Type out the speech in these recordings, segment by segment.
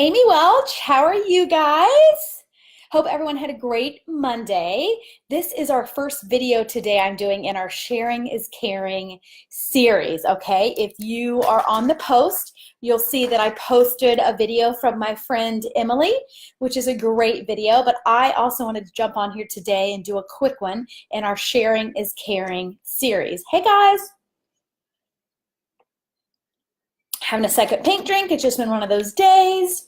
Amy Welch, how are you guys? Hope everyone had a great Monday. This is our first video today I'm doing in our Sharing is Caring series, okay? If you are on the post, you'll see that I posted a video from my friend Emily, which is a great video, but I also wanted to jump on here today and do a quick one in our Sharing is Caring series. Hey guys! Having a second pink drink. It's just been one of those days.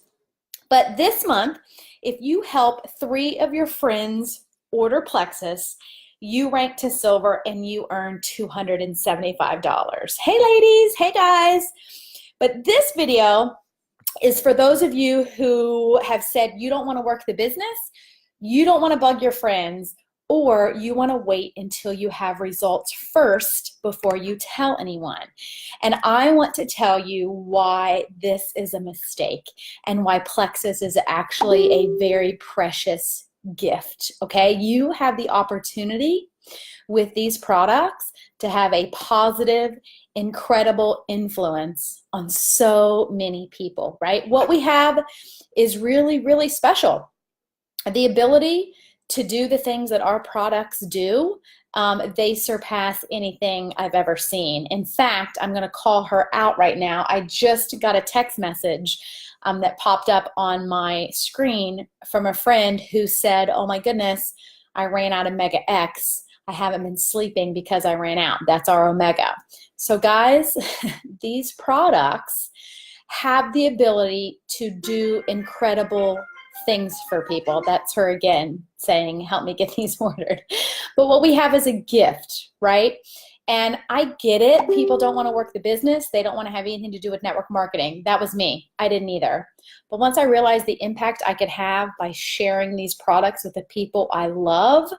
But this month, if you help 3 of your friends order Plexus, you rank to silver and you earn $275. Hey ladies, hey guys. But this video is for those of you who have said you don't want to work the business, you don't want to bug your friends, or you want to wait until you have results first before you tell anyone. And I want to tell you why this is a mistake and why Plexus is actually a very precious gift, okay? You have the opportunity with these products to have a positive, incredible influence on so many people, right? What we have is really, really special. The ability to do the things that our products do, they surpass anything I've ever seen. In fact, I'm going to call her out right now. I just got a text message that popped up on my screen from a friend who said, oh my goodness, I ran out of Omega X. I haven't been sleeping because I ran out. That's our Omega. So guys, these products have the ability to do incredible things for people. That's her again saying, help me get these ordered. But what we have is a gift, right? And I get it. People don't want to work the business. They don't want to have anything to do with network marketing. That was me. I didn't either. But once I realized the impact I could have by sharing these products with the people I love,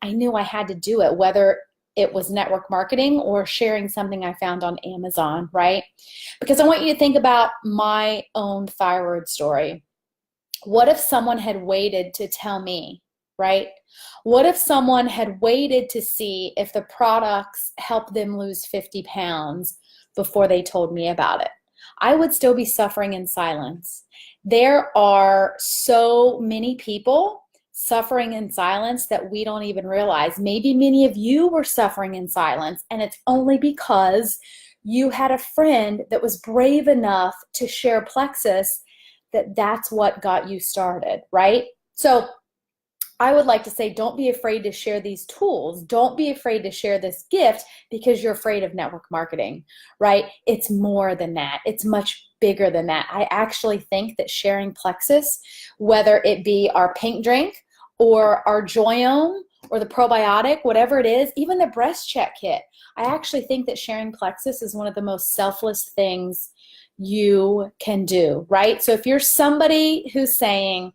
I knew I had to do it, whether it was network marketing or sharing something I found on Amazon, right? Because I want you to think about my own thyroid story. What if someone had waited to tell me, right? What if someone had waited to see if the products helped them lose 50 pounds before they told me about it? I would still be suffering in silence. There are so many people suffering in silence that we don't even realize. Maybe many of you were suffering in silence, and it's only because you had a friend that was brave enough to share Plexus that's what got you started, right? So I would like to say, don't be afraid to share these tools. Don't be afraid to share this gift because you're afraid of network marketing, right? It's more than that. It's much bigger than that. I actually think that sharing Plexus, whether it be our pink drink or our Joyome or the probiotic, whatever it is, even the breast check kit, I actually think that sharing Plexus is one of the most selfless things you can do, right? So if you're somebody who's saying,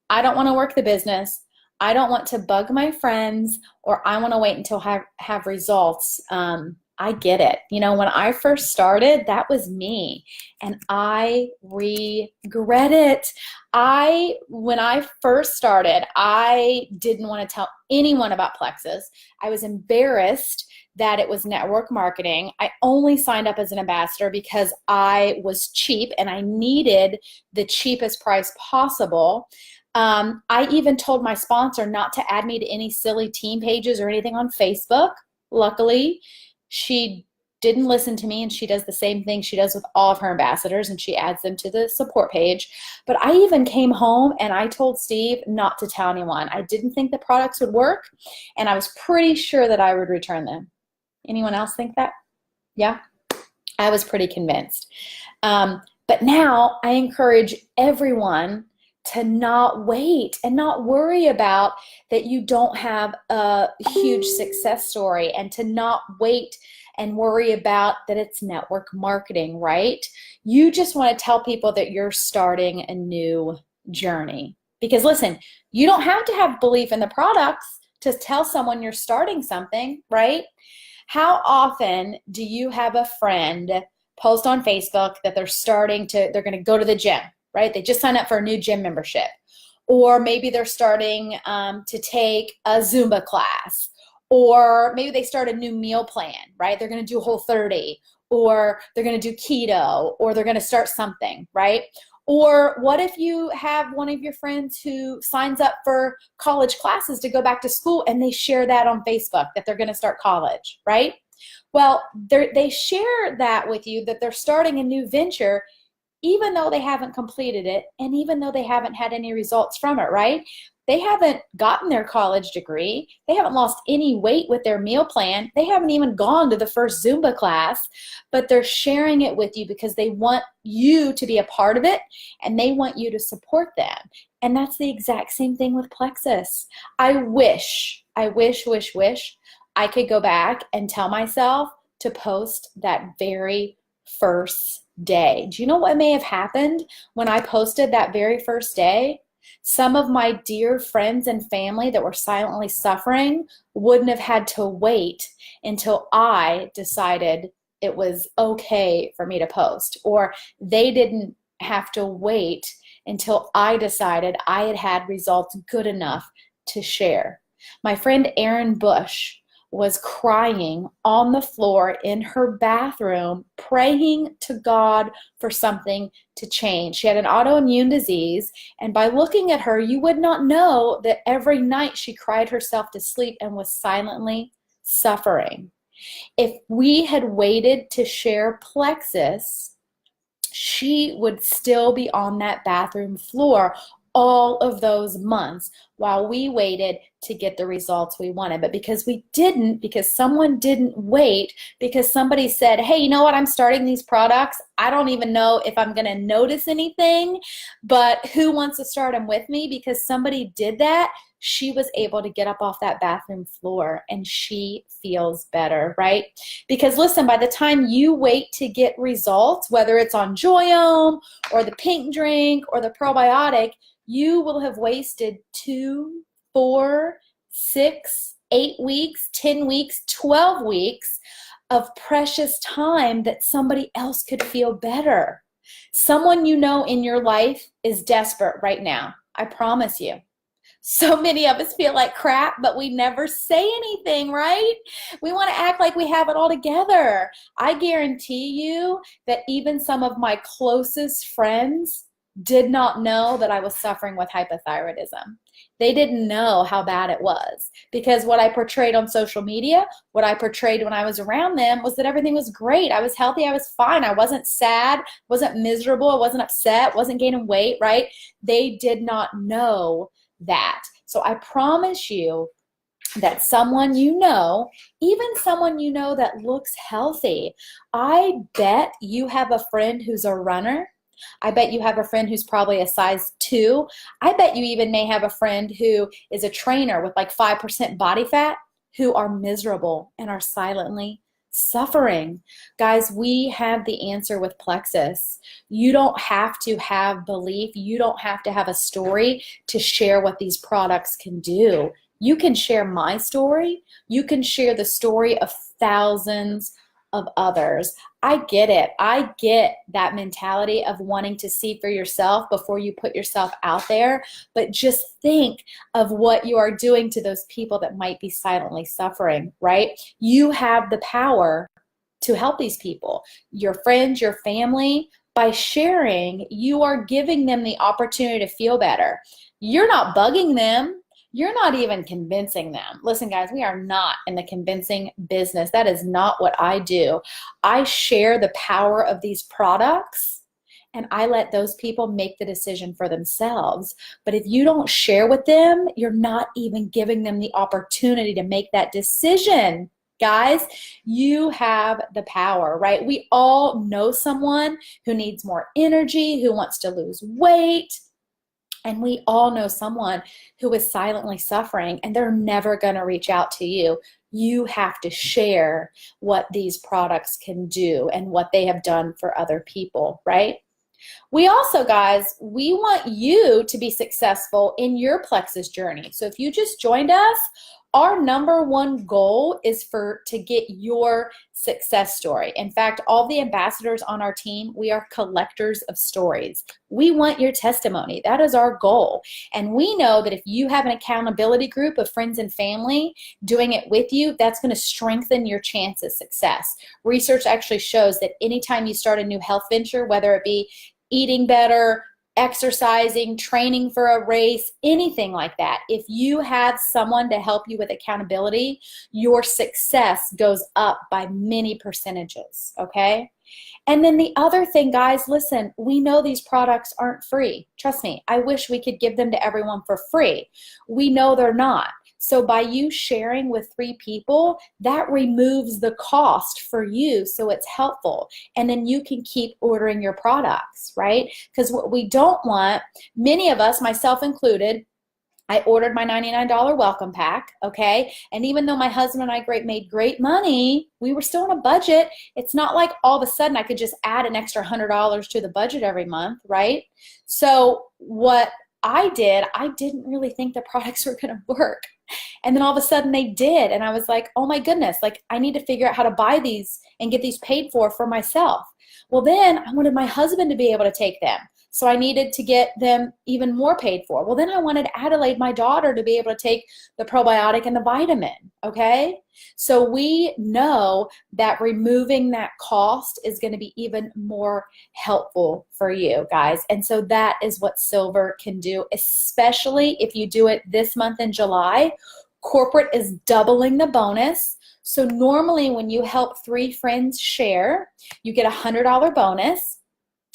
I don't want to work the business, I don't want to bug my friends, or I want to wait until I have results, I get it. You know, when I first started, that was me, and I regret it. When I first started, I didn't want to tell anyone about Plexus. I was embarrassed that it was network marketing. I only signed up as an ambassador because I was cheap and I needed the cheapest price possible. I even told my sponsor not to add me to any silly team pages or anything on Facebook. Luckily, she didn't listen to me, and she does the same thing she does with all of her ambassadors, and she adds them to the support page. But I even came home and I told Steve not to tell anyone. I didn't think the products would work, and I was pretty sure that I would return them. Anyone else think that? Yeah, I was pretty convinced. But now I encourage everyone to not wait and not worry about that you don't have a huge success story, and to not wait and worry about that it's network marketing, right? You just want to tell people that you're starting a new journey. Because listen, you don't have to have belief in the products to tell someone you're starting something, right? How often do you have a friend post on Facebook that they're going to go to the gym, right? They just signed up for a new gym membership. Or maybe they're starting to take a Zumba class. Or maybe they start a new meal plan, right? They're going to do Whole 30, or they're going to do keto, or they're going to start something, right? Or what if you have one of your friends who signs up for college classes to go back to school and they share that on Facebook that they're going to start college, right? Well, they share that with you that they're starting a new venture even though they haven't completed it and even though they haven't had any results from it, right? They haven't gotten their college degree. They haven't lost any weight with their meal plan. They haven't even gone to the first Zumba class, but they're sharing it with you because they want you to be a part of it and they want you to support them. And that's the exact same thing with Plexus. I wish I could go back and tell myself to post that very first day. Do you know what may have happened when I posted that very first day? Some of my dear friends and family that were silently suffering wouldn't have had to wait until I decided it was okay for me to post, or they didn't have to wait until I decided I had had results good enough to share. My friend Erin Bush was crying on the floor in her bathroom, praying to God for something to change. She had an autoimmune disease, and by looking at her, you would not know that every night she cried herself to sleep and was silently suffering. If we had waited to share Plexus, she would still be on that bathroom floor all of those months while we waited to get the results we wanted. But because we didn't, because someone didn't wait, because somebody said, hey, you know what, I'm starting these products. I don't even know if I'm going to notice anything, but who wants to start them with me? Because somebody did that, she was able to get up off that bathroom floor and she feels better, right? Because listen, by the time you wait to get results, whether it's on Joyome or the pink drink or the probiotic, you will have wasted 2, 4, 6, 8 weeks, 10 weeks, 12 weeks of precious time that somebody else could feel better. Someone you know in your life is desperate right now. I promise you. So many of us feel like crap, but we never say anything, right? We want to act like we have it all together. I guarantee you that even some of my closest friends did not know that I was suffering with hypothyroidism. They didn't know how bad it was because what I portrayed on social media, what I portrayed when I was around them was that everything was great. I was healthy. I was fine. I wasn't sad, wasn't miserable. I wasn't upset, wasn't gaining weight, right? They did not know that. So I promise you that someone you know, even someone you know that looks healthy, I bet you have a friend who's a runner. I bet you have a friend who's probably a size 2. I bet you even may have a friend who is a trainer with like 5% body fat who are miserable and are silently suffering. Guys, we have the answer with Plexus. You don't have to have belief. You don't have to have a story to share what these products can do. You can share my story. You can share the story of thousands of others. I get it. I get that mentality of wanting to see for yourself before you put yourself out there. But just think of what you are doing to those people that might be silently suffering, right? You have the power to help these people, your friends, your family. By sharing, you are giving them the opportunity to feel better. You're not bugging them. You're not even convincing them. Listen, guys, we are not in the convincing business. That is not what I do. I share the power of these products and I let those people make the decision for themselves. But if you don't share with them, you're not even giving them the opportunity to make that decision. Guys, you have the power, right? We all know someone who needs more energy, who wants to lose weight. And we all know someone who is silently suffering and they're never going to reach out to you. You have to share what these products can do and what they have done for other people, right? We also, guys, we want you to be successful in your Plexus journey. So if you just joined us, our number one goal is to get your success story. In fact, all the ambassadors on our team, we are collectors of stories. We want your testimony. That is our goal. And we know that if you have an accountability group of friends and family doing it with you, that's going to strengthen your chance of success. Research actually shows that anytime you start a new health venture, whether it be eating better, exercising, training for a race, anything like that. If you have someone to help you with accountability, your success goes up by many percentages, okay? And then the other thing, guys, listen, we know these products aren't free. Trust me, I wish we could give them to everyone for free. We know they're not. So by you sharing with 3 people, that removes the cost for you, so it's helpful. And then you can keep ordering your products, right? Because what we don't want, many of us, myself included, I ordered my $99 welcome pack, okay? And even though my husband and I made great money, we were still on a budget. It's not like all of a sudden I could just add an extra $100 to the budget every month, right? So what I did, I didn't really think the products were gonna work. And then all of a sudden they did. And I was like, oh my goodness, like I need to figure out how to buy these and get these paid for myself. Well, then I wanted my husband to be able to take them. So I needed to get them even more paid for. Well, then I wanted Adelaide, my daughter, to be able to take the probiotic and the vitamin, okay? So we know that removing that cost is going to be even more helpful for you guys. And so that is what Silver can do, especially if you do it this month in July. Corporate is doubling the bonus. So normally when you help 3 friends share, you get a $100 bonus.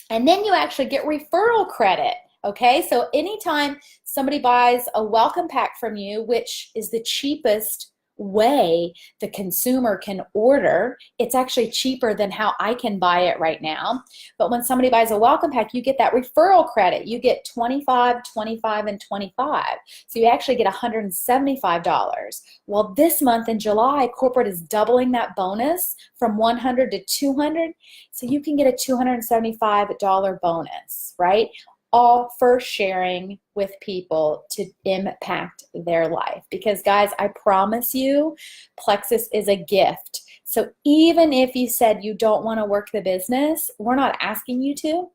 And then you actually get referral credit, okay? So anytime somebody buys a welcome pack from you, which is the cheapest way the consumer can order, it's actually cheaper than how I can buy it right now. But when somebody buys a welcome pack, you get that referral credit. You get 25, 25, and 25. So you actually get $175. Well, this month in July, corporate is doubling that bonus from 100 to 200. So you can get a $275 bonus, right? All for sharing with people to impact their life. Because guys, I promise you, Plexus is a gift. So even if you said you don't want to work the business, we're not asking you to.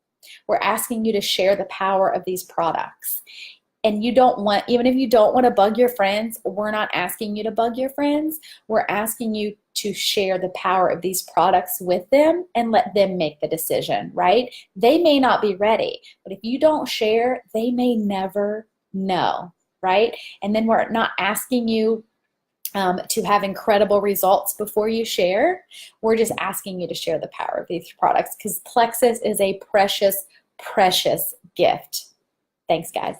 We're asking you to share the power of these products. And you don't want, even if you don't want to bug your friends, we're not asking you to bug your friends. We're asking you to share the power of these products with them and let them make the decision, right? They may not be ready, but if you don't share, they may never know, right? And then we're not asking you to have incredible results before you share. We're just asking you to share the power of these products because Plexus is a precious, precious gift. Thanks, guys.